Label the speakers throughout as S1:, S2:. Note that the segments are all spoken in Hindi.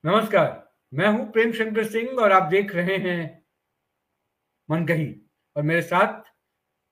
S1: नमस्कार, मैं हूं प्रेम शंकर सिंह और आप देख रहे हैं मनगढ़ी और मेरे साथ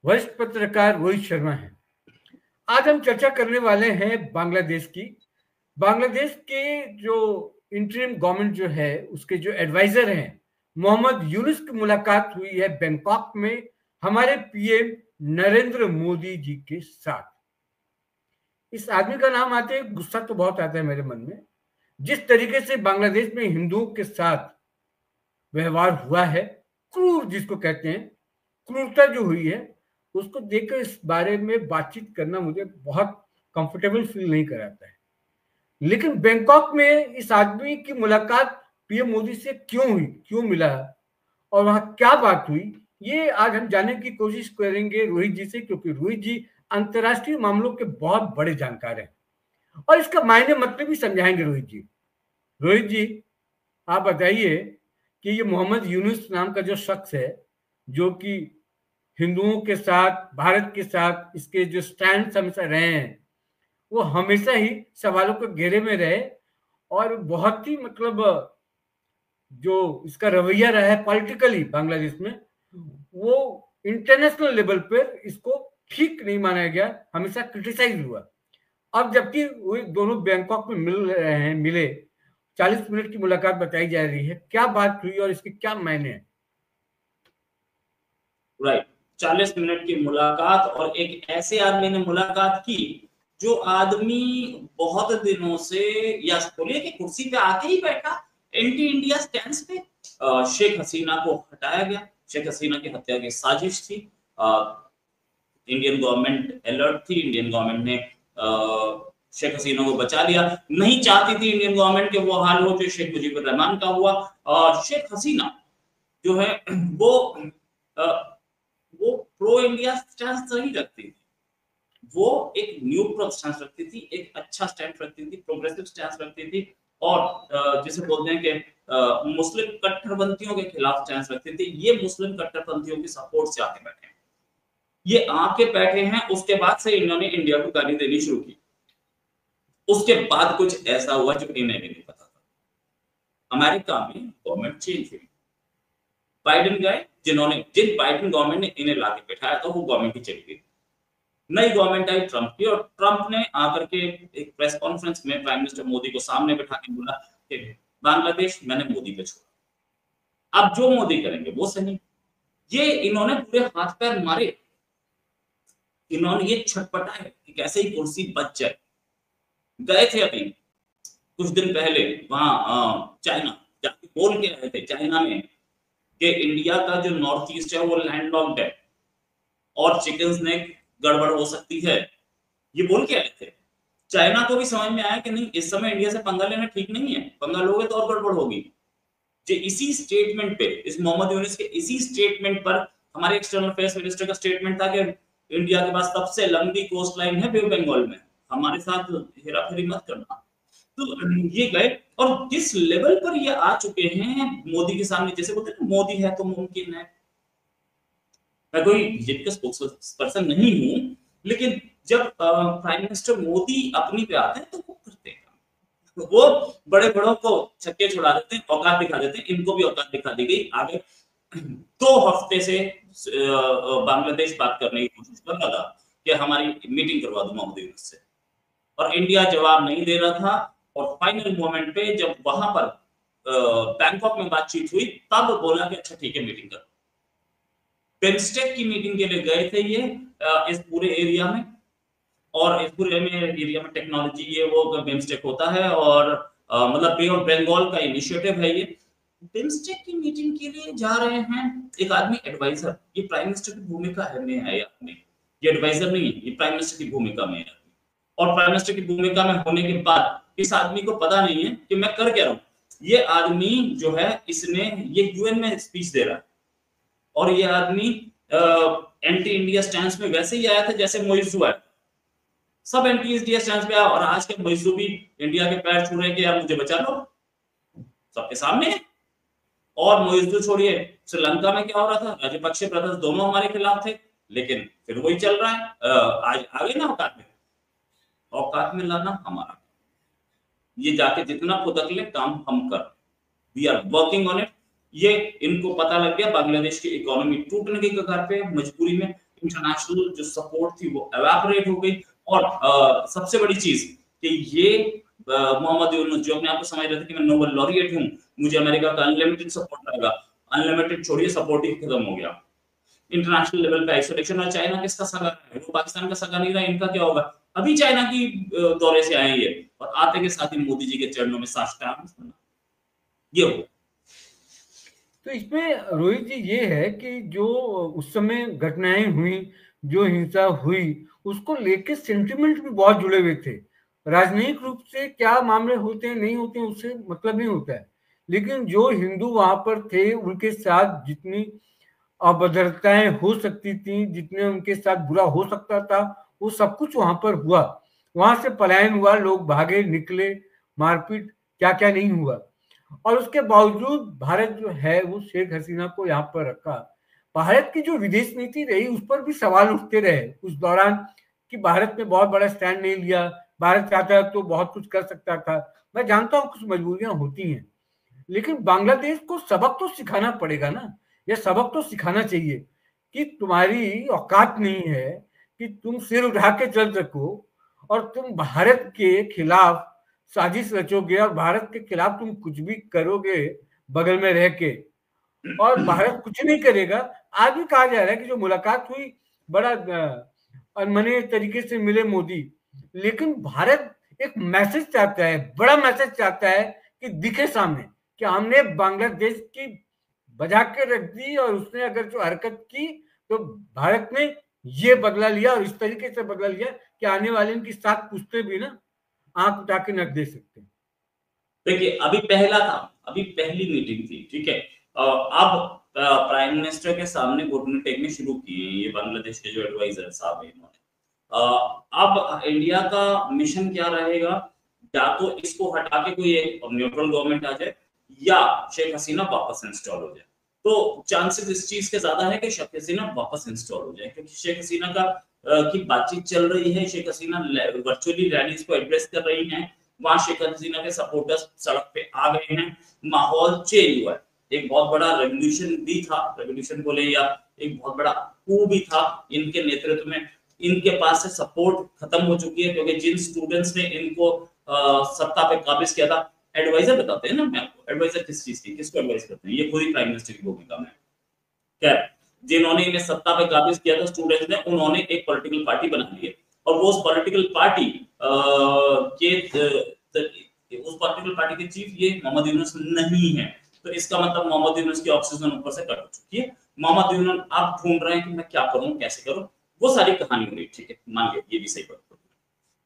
S1: वरिष्ठ पत्रकार रोहित शर्मा हैं। आज हम चर्चा करने वाले हैं बांग्लादेश की। बांग्लादेश के जो इंटरिम गवर्नमेंट जो है उसके जो एडवाइजर हैं मोहम्मद यूनुस की मुलाकात हुई है बैंकॉक में हमारे पीएम नरेंद्र मोदी जी के साथ। इस आदमी का नाम आते ही गुस्सा तो बहुत आता है मेरे मन में। जिस तरीके से बांग्लादेश में हिंदुओं के साथ व्यवहार हुआ है, क्रूर जिसको कहते हैं, क्रूरता जो हुई है, उसको देखकर इस बारे में बातचीत करना मुझे बहुत कंफर्टेबल फील नहीं कराता है। लेकिन बैंकॉक में इस आदमी की मुलाकात पीएम मोदी से क्यों हुई, क्यों मिला और वहां क्या बात हुई, ये आज हम जानने की कोशिश करेंगे रोहित जी से, क्योंकि रोहित जी अंतर्राष्ट्रीय मामलों के बहुत बड़े जानकार हैं और इसका मायने मतलब भी समझाएंगे रोहित जी। रोहित जी, आप बताइए कि ये मोहम्मद यूनुस नाम का जो शख्स है, जो कि हिंदुओं के साथ, भारत के साथ इसके जो स्टैंड हमेशा रहे हैं, वो हमेशा ही सवालों के घेरे में रहे और बहुत ही मतलब जो इसका रवैया रहा है पॉलिटिकली बांग्लादेश में, वो इंटरनेशनल लेवल पर इसको ठीक नहीं माना गया, हमेशा क्रिटिसाइज हुआ। अब जबकि वो दोनों बैंकॉक में मिल रहे हैं, मिले 40 मिनट की मुलाकात बताई जा रही है, क्या बात हुई और इसके क्या मायने हैं?
S2: राइट, 40 मिनट की मुलाकात और एक ऐसे आदमी ने मुलाकात की जो आदमी बहुत दिनों से या बोलिए कि कुर्सी पे आके ही बैठा एंटी इंडिया स्टैंड पे। शेख हसीना को हटाया गया, शेख हसीना की हत्या की साजिश थी। इंडियन गवर्नमेंट अलर्ट थी, इंडियन गवर्नमेंट ने शेख हसीना को बचा लिया। नहीं चाहती थी इंडियन गवर्नमेंट के वो हाल हो जो शेख मुजीबुर रहमान का हुआ। शेख हसीना जो है वो प्रो इंडिया स्टैंड नहीं रखती थी, वो एक न्यूट्रल स्टैंड रखती थी, एक अच्छा स्टैंड रखती थी, प्रोग्रेसिव स्टैंड रखती थी और जिसे बोलते हैं कि मुस्लिम कट्टरपंथियों के खिलाफ स्टैंड रखती थी। ये मुस्लिम कट्टरपंथियों की सपोर्ट से आके बैठे हैं, ये आके बैठे हैं। उसके बाद से इन्होंने इंडिया को गाली देनी शुरू की। उसके बाद कुछ ऐसा हुआ जो इन्हें भी नहीं पता था। अमेरिका में गवर्नमेंट चेंज हुई, बाइडेन गए, जिन बाइडेन गवर्नमेंट ने इन्हें लाके बैठाया था वो गवर्नमेंट ही चली गई। नई गवर्नमेंट आई ट्रंप की और ट्रंप ने आकर के एक प्रेस कॉन्फ्रेंस में प्राइम मिनिस्टर मोदी को सामने बैठा के बोला कि बांग्लादेश मैंने मोदी पे छोड़ा, अब जो मोदी करेंगे वो सही। ये इन्होंने पूरे हाथ पैर मारे, इन्होंने ये छटपटाए कि कैसे ही कुर्सी बच जाए। गए थे अभी कुछ दिन पहले वहां चाइना, जाके बोल के आए थे चाइना में कि इंडिया का जो नॉर्थ ईस्ट है वो लैंडलॉक्ड है और चिकन्स ने गड़बड़ हो सकती है, ये बोल के आए थे। चाइना को भी समझ में आया कि नहीं, इस समय इंडिया से पंगा लेना ठीक नहीं है, पंगा लोगे तो और गड़बड़ होगी। जो इसी स्टेटमेंट पे, इस मोहम्मद यूनुस के इसी स्टेटमेंट पर हमारे एक्सटर्नल अफेयर्स मिनिस्टर का स्टेटमेंट था कि इंडिया के पास सबसे लंबी कोस्ट लाइन है बे बंगाल में, हमारे साथ हेराफेरी मत करना। तो ये गए और जिस लेवल पर ये आ चुके हैं मोदी के सामने, जैसे बोलते हैं मोदी है तो मुमकिन है। मैं कोई बीजेपी का स्पोक्स पर्सन नहीं हूं, लेकिन जब प्राइम मिनिस्टर मोदी अपनी पे आते हैं तो वो करते हैं, वो बड़े बड़ों को छक्के छुड़ा देते हैं, औकात दिखा देते हैं। इनको भी औकात दिखा दी गई। आगे 2 हफ्ते से बांग्लादेश बात करने की कोशिश कर रहा था कि हमारी मीटिंग करवा दो मोहम्मद यूनुस से, और इंडिया जवाब नहीं दे रहा था। और फाइनल मोमेंट पे जब वहां पर बैंकॉक में बातचीत हुई तब बोला कि अच्छा ठीक है मीटिंग करो। बिम्स्टेक की मीटिंग के लिए गए थे ये इस पूरे एरिया में, और इस पूरे एरिया में टेक्नोलॉजी ये वो बिम्स्टेक होता है और मतलब बे ऑफ बंगाल का इनिशिएटिव है ये। बिम्स्टेक की मीटिंग के लिए जा रहे हैं एक आदमी एडवाइजर, ये प्राइम मिनिस्टर की भूमिका है में है आदमी, ये एडवाइजर नहीं है, ये प्राइम मिनिस्टर की भूमिका में है। और प्राइम मिनिस्टर की भूमिका में होने के बाद इस आदमी को पता नहीं है कि मैं कर क्या रहा हूं। ये आदमी जो है इसने ये यूएन में स्पीच दे रहा है और ये आदमी एंटी इंडिया स्टैंड में वैसे ही आया था जैसे मोइजू है, सब एंटी इंडिया स्टैंड पे आया और आज के मोइजू भी इंडिया के पैर छू रहे हैं कि यार मुझे बचा लो, सबके सामने है। और मोइजू छोड़िए, श्रीलंका में क्या हो रहा था, राजपक्षे ब्रदर्स दोनों हमारे खिलाफ थे, लेकिन फिर वही चल रहा है। आज आगे ना औकात में लाना हमारा। ये जाके जितना खुद अकेले काम हम कर, we are working on it. ये इनको पता लग गया बांग्लादेश की इकोनॉमी टूटने की कगार पे, मजबूरी में इंटरनेशनल जो सपोर्ट थी वो एवापोरेट हो गई। और सबसे बड़ी चीज कि ये मोहम्मद यूनुस जो अपने आप को समझ रहे थे कि मैं नोबेल लॉरिएट हूं, मुझे अमेरिका का अनलिमिटेड सपोर्ट आएगा, अनलिमिटेड छोड़िए सपोर्ट ही खत्म हो गया। इंटरनेशनल लेवल पे आइसोलेशन। और चाइना किसका सगा है? वो पाकिस्तान का सगा नहीं रहा, इनका क्या होगा? अभी चाइना की दौरे से आए ये, और आते के साथ ही मोदी जी के चरणों में साष्टांग ये हो।
S1: तो इसमें रोहित जी ये है कि जो उस समय घटनाएं हुई, जो हिंसा हुई, उसको लेके सेंटिमेंट भी बहुत जुड़े हुए थे। राजनयिक रूप से क्या मामले होते हैं नहीं होते हैं उससे मतलब नहीं होता है, लेकिन जो हिंदू वहां पर थे उनके साथ जितनी अभद्रताएं हो सकती थी, जितने उनके साथ बुरा हो सकता था, वो सब कुछ वहां पर हुआ। वहां से पलायन हुआ, लोग भागे निकले, मारपीट क्या क्या नहीं हुआ। और उसके बावजूद भारत जो है वो शेख हसीना को यहाँ पर रखा। भारत की जो विदेश नीति रही उस पर भी सवाल उठते रहे उस दौरान कि भारत ने बहुत बड़ा स्टैंड नहीं लिया, भारत चाहता तो बहुत कुछ कर सकता था। मैं जानता हूँ कुछ मजबूरियां होती हैं, लेकिन बांग्लादेश को सबक तो सिखाना पड़ेगा ना। यह सबक तो सिखाना चाहिए कि तुम्हारी औकात नहीं है कि तुम सिर उठा के चल सको और तुम भारत के खिलाफ साजिश रचोगे और भारत के खिलाफ तुम कुछ भी करोगे बगल में रह के, और भारत कुछ नहीं करेगा। आज भी कहा जा रहा है कि जो मुलाकात हुई बड़ा अनमने तरीके से मिले मोदी, लेकिन भारत एक मैसेज चाहता है, बड़ा मैसेज चाहता है कि दिखे सामने कि हमने बांग्लादेश की बजा के रख दी, और उसने अगर जो हरकत की तो भारत ने ये बदला लिया, और इस तरीके से बदला लिया कि आने वाले इनकी साथ पूछते भी ना आंख उठा के नक दे सकते हैं।
S2: देखिए अभी पहला था, अभी पहली मीटिंग थी, ठीक है। अब प्राइम मिनिस्टर के सामने घुटने टेकने शुरू किए ये बांग्लादेश के जो एडवाइजर साहब है इन्होंने। अब इंडिया का मिशन क्या रहेगा? या तो इसको हटा के कोई एक न्यूट्रल गवर्नमेंट आ जाए, या शेख हसीना वापस इंस्टॉल हो जाए। तो चांसेस इस चीज के ज्यादा है कि शेख हसीना वापस इंस्टॉल हो जाए, क्योंकि शेख हसीना का की बातचीत चल रही है। शेख हसीना वर्चुअली रैलीज को एड्रेस कर रही हैं, वहां शेख हसीना के सपोर्टर्स सड़क पे आ गए हैं, माहौल चेंज हुआ है। एक बहुत बड़ा रेवोल्यूशन भी था, रेवोल्यूशन बोले या एक बहुत बड़ा कू भी था इनके नेतृत्व में। इनके पास से सपोर्ट खत्म हो चुकी है, क्योंकि जिन स्टूडेंट्स ने इनको सत्ता पे काबिज किया था, एडवाइजर बताते हैं ना मैं आपको, एडवाइजर किस चीज की, किसको एडवाइस करते हैं? ये खुद ही प्राइम मिनिस्टर की भूमिका में। खैर, जिन्होंने इन्हें सत्ता पे काबिज किया था स्टूडेंट्स ने, उन्होंने एक पॉलिटिकल पार्टी बना ली है, और वो उस पॉलिटिकल पार्टी उस पॉलिटिकल पार्टी के चीफ ये मोहम्मद यूनुस नहीं है। तो इसका मतलब मोहम्मद यूनुस की ऑक्सीजन ऊपर से कट हो चुकी है। मोहम्मद यूनुस आप ढूंढ रहे हैं कि मैं क्या करूं, कैसे करूं, वो सारी कहानी हो रही, ठीक है, मान लिया ये भी सही बात।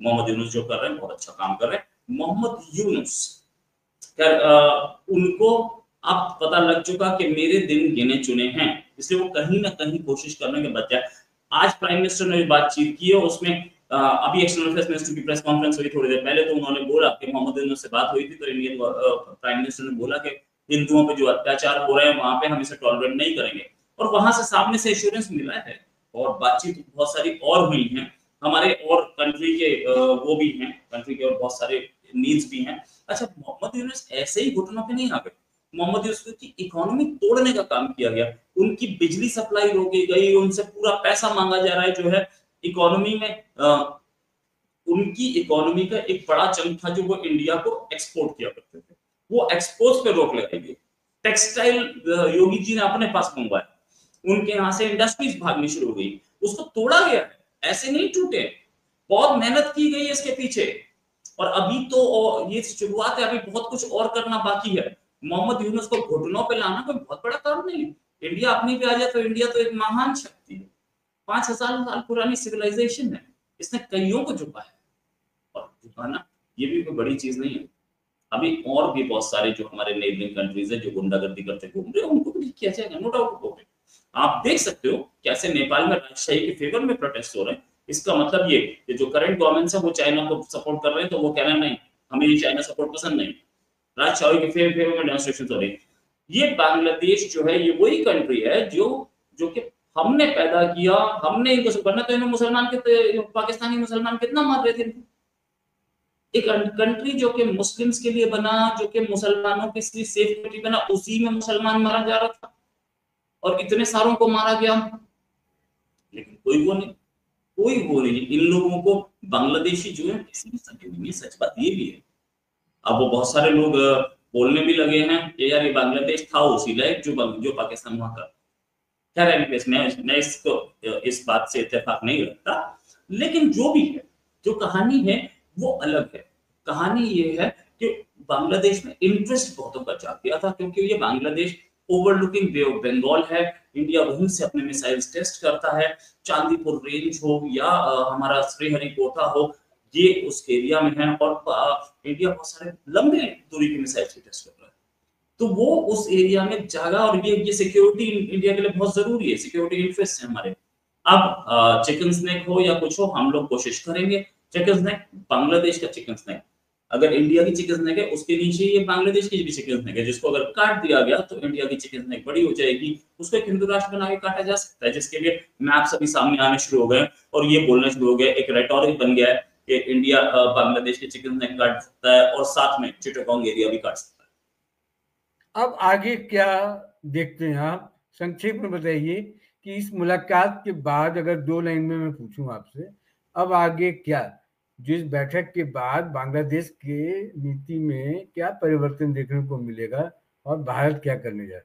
S2: मोहम्मद यूनुस जो कर रहे हैं बहुत अच्छा काम कर रहे हैं। मोहम्मद यूनुस उनको अब पता लग चुका कि मेरे दिन गिने चुने हैं, इसलिए वो कहीं ना कहीं कोशिश करने के बजाय, आज प्राइम मिनिस्टर ने बातचीत की है, उसमें अभी एक्सटर्नल अफेयर्स मिनिस्टर की प्रेस कॉन्फ्रेंस हुई थोड़ी देर पहले, तो उन्होंने बोला कि मोहम्मद यूनुस से बात हुई थी, तो इंडियन प्राइम मिनिस्टर ने बोला कि हिंदुओं पे जो अत्याचार हो रहे हैं वहां पे हम इसे टॉलरेट नहीं करेंगे। और वहां से सामने से एश्योरेंस मिला है, और बातचीत बहुत सारी और हुई है। हमारे और कंट्री के वो भी हैं, कंट्री के और बहुत सारे नीड्स भी हैं। अच्छा, मोहम्मद यूनुस ऐसे ही घुटनों पे नहीं आ गए, मोहम्मद यूनुस की इकोनॉमी तोड़ने का काम किया गया। उनकी बिजली सप्लाई रोकी गई, उनसे पूरा पैसा मांगा जा रहा है जो है इकोनॉमी में। उनकी इकोनॉमी का एक बड़ा चंक था जो वो इंडिया को एक्सपोर्ट किया करते थे, वो एक्सपोर्ट पे रोक लगाई गई। टेक्सटाइल योगी जी ने अपने पास मंगवाया, उनके यहाँ से इंडस्ट्रीज भागनी शुरू हो गई, उसको तोड़ा गया है, ऐसे नहीं टूटे, बहुत मेहनत की गई है इसके पीछे। और अभी तो ये शुरुआत है, अभी बहुत कुछ और करना बाकी है। मोहम्मद यूनुस को घुटनों पे लाना कोई बहुत बड़ा काम नहीं है। इंडिया अपनी पे आ जाए तो इंडिया तो एक महान शक्ति है, 5000 साल पुरानी सिविलाइजेशन है, इसने कईयों को झुकाया, और झुकाना ये भी कोई बड़ी चीज नहीं है। अभी और भी बहुत सारे जो हमारे नेबरिंग कंट्रीज है जो गुंडागर्दी करते घूम रहे हैं, उनको भी किया जाएगा, नो डाउट। आप देख सकते हो कैसे नेपाल में राजशाही के फेवर में प्रोटेस्ट हो रहे हैं। इसका मतलब ये कि जो करंट गवर्नमेंट है वो चाइना को सपोर्ट कर रहे हैं, तो वो कह रहे हैं नहीं, हमें ये चाइना सपोर्ट पसंद नहीं, राजशाही के फेवर में डेमोन्स्ट्रेशन हो रही है। ये बांग्लादेश जो है ये वही कंट्री है जो जो कि हमने पैदा किया, हमने इनको, वरना तो इन्हें मुसलमान के पाकिस्तानी मुसलमान कितना मार रहे थे इनको, एक कंट्री जो कि मुस्लिम्स के लिए बना, जो कि मुसलमानों के लिए सेफ कंट्री बना, उसी में मुसलमान मारा जा रहा था और इतने सारों को मारा गया, लेकिन कोई वो नहीं। इन लोगों को बांग्लादेशी जो है किसी भी सके नहीं है, सच बात ये भी है। अब वो बहुत सारे लोग बोलने भी लगे हैं कि यार ये बांग्लादेश था उसी लायक जो पाकिस्तान हुआ था। खैर एनीवेज, मैं इसको इस बात से इत्तेफाक नहीं रखता, लेकिन जो भी है, जो कहानी है वो अलग है। कहानी ये है कि बांग्लादेश में इंटरेस्ट बहुतों का जाग गया था, क्योंकि ये Bangladesh overlooking bay of Bengal है। इंडिया वहीं से अपने मिसाइल्स टेस्ट करता है। चांदीपुर रेंज हो या हमारा श्रीहरिकोटा हो, ये उस एरिया में है, और इंडिया बहुत सारे लंबे दूरी की मिसाइल्स टेस्ट कर रहा है। तो वो उस एरिया में जागा, और ये सिक्योरिटी इंडिया के लिए बहुत जरूरी है, सिक्योरिटी इंटरेस्ट है हमारे। अब चिकन स्नैक हो या कुछ हो, हम लोग कोशिश करेंगे। चिकन स्नैक बांग्लादेश का चिकन स्नैक, अगर इंडिया की चिकन स्नैक है उसके नीचे ये बांग्लादेश की भी चिकन स्नैक है, जिसको अगर काट दिया गया तो इंडिया की चिकन स्नैक बड़ी हो जाएगी, उसको एक हिंदू राष्ट्र बना के काटा जा सकता है, जिसके लिए मैप्स अभी सामने आने शुरू हो गए और ये बोलना शुरू हो गया, एक रेटोरिक बन गया है कि इंडिया बांग्लादेश के चिकन स्नैक काट सकता है और साथ में चिटागोंग एरिया भी काट सकता है।
S1: अब आगे क्या देखते हैं आप, संक्षेप में बताइए कि इस मुलाकात के बाद, अगर 2 लाइन में मैं पूछूं आपसे, अब आगे क्या, जिस बैठक के बाद बांग्लादेश के नीति में क्या परिवर्तन देखने को मिलेगा और भारत क्या करने जा रहा है?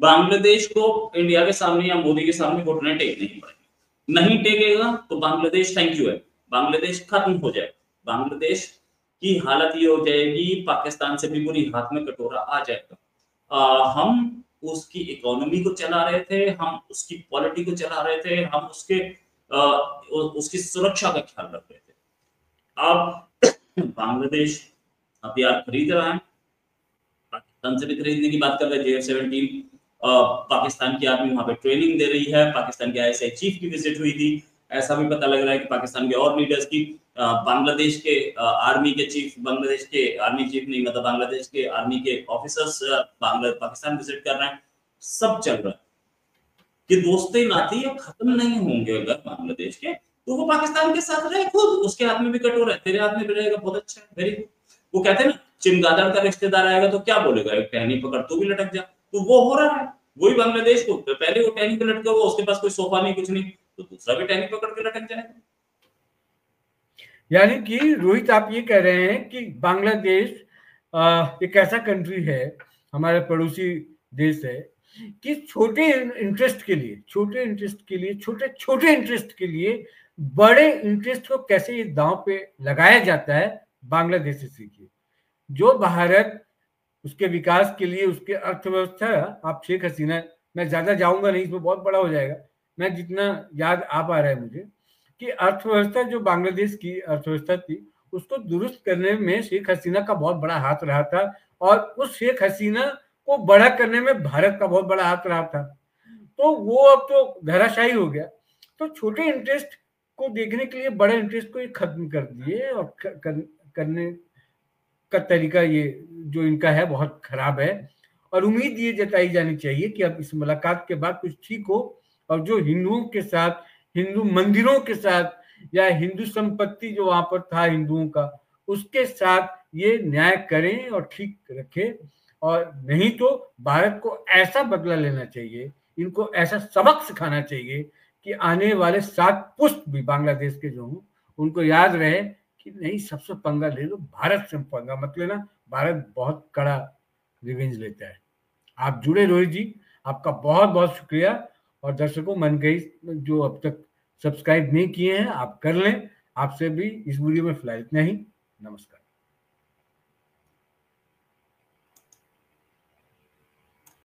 S2: बांग्लादेश को इंडिया के सामने या मोदी के सामने घुटने टेकने ही पड़ेंगे। नहीं टेकेगा तो बांग्लादेश थैंक यू है, बांग्लादेश खत्म हो जाए। बांग्लादेश की हालत ये हो जाएगी, पाकिस्तान से भी बुरी, हाथ में कटोरा आ जाएगा। हम उसकी इकोनॉमी को चला रहे थे, हम उसकी पॉलिटी को चला रहे थे, हम उसकी सुरक्षा का ख्याल रख रहे थे। अब बांग्लादेश हथियार खरीद रहा है, पाकिस्तान से भी खरीदने की बात कर रहे हैं। JF-17 पाकिस्तान की आर्मी वहां पे ट्रेनिंग दे रही है। पाकिस्तान के ISI चीफ की विजिट हुई थी। ऐसा भी पता लग रहा है कि पाकिस्तान के और लीडर्स की बांग्लादेश के आर्मी के चीफ, बांग्लादेश के आर्मी चीफ नहीं, मतलब बांग्लादेश के आर्मी के ऑफिसर्स पाकिस्तान विजिट कर रहे हैं। सब चल रहा है कि दोस्ती नाती ये खत्म नहीं होंगे। अगर बांग्लादेश के, तो वो पाकिस्तान के साथ रहे, खुद उसके हाथ में भी कटोरा है, तेरे हाथ में भी रहेगा, बहुत अच्छा है, वेरी गुड। वो कहते हैं ना, चिमगादड़ का रिश्तेदार आएगा तो क्या बोलेगा, एक टहनी पकड़ तू भी लटक जा। तो वो हो रहा है, वही बांग्लादेश को, पहले वो टहनी पे लटका हुआ, उसके पास कोई सोफा नहीं, कुछ नहीं, तो दूसरा भी टहनी पकड़ के लटक जाएगा।
S1: यानी कि रोहित, आप ये कह रहे हैं कि बांग्लादेश एक ऐसा कंट्री है, हमारे पड़ोसी देश है, कि छोटे इंटरेस्ट के लिए, छोटे इंटरेस्ट के लिए बड़े इंटरेस्ट को कैसे ये दांव पे लगाया जाता है, बांग्लादेश से सीखिए। जो भारत उसके विकास के लिए, उसके अर्थव्यवस्था, आप शेख हसीना, मैं ज्यादा जाऊंगा नहीं, इसमें बहुत बड़ा हो जाएगा, मैं जितना याद आ पा रहा है मुझे, कि अर्थव्यवस्था, जो बांग्लादेश की अर्थव्यवस्था थी, उसको दुरुस्त करने में शेख हसीना का बहुत बड़ा हाथ रहा था, और उस शेख हसीना को बड़ा करने में भारत का बहुत बड़ा हाथ रहा था। तो वो अब तो धराशायी हो गया। तो छोटे इंटरेस्ट को देखने के लिए बड़े इंटरेस्ट को खत्म कर दिए, और करने का तरीका ये जो इनका है बहुत खराब है। और उम्मीद ये जताई जानी चाहिए कि अब इस मुलाकात के बाद कुछ ठीक हो, और जो हिंदुओं के साथ, हिंदू मंदिरों के साथ, या हिंदू संपत्ति जो वहां पर था हिंदुओं का, उसके साथ ये न्याय करें और ठीक रखें। और नहीं तो भारत को ऐसा बदला लेना चाहिए, इनको ऐसा सबक सिखाना चाहिए कि आने वाले 7 पुश्त भी बांग्लादेश के जो हों, उनको याद रहे कि नहीं, सबसे पंगा ले लो, भारत से पंगा मत लेना, भारत बहुत कड़ा रिवेंज लेता है। आप जुड़े रोहित जी, आपका बहुत बहुत शुक्रिया। और दर्शकों, मन गई जो अब तक सब्सक्राइब नहीं किए हैं, आप कर लें। आपसे भी इस वीडियो में फिलहाल इतना ही। नमस्कार।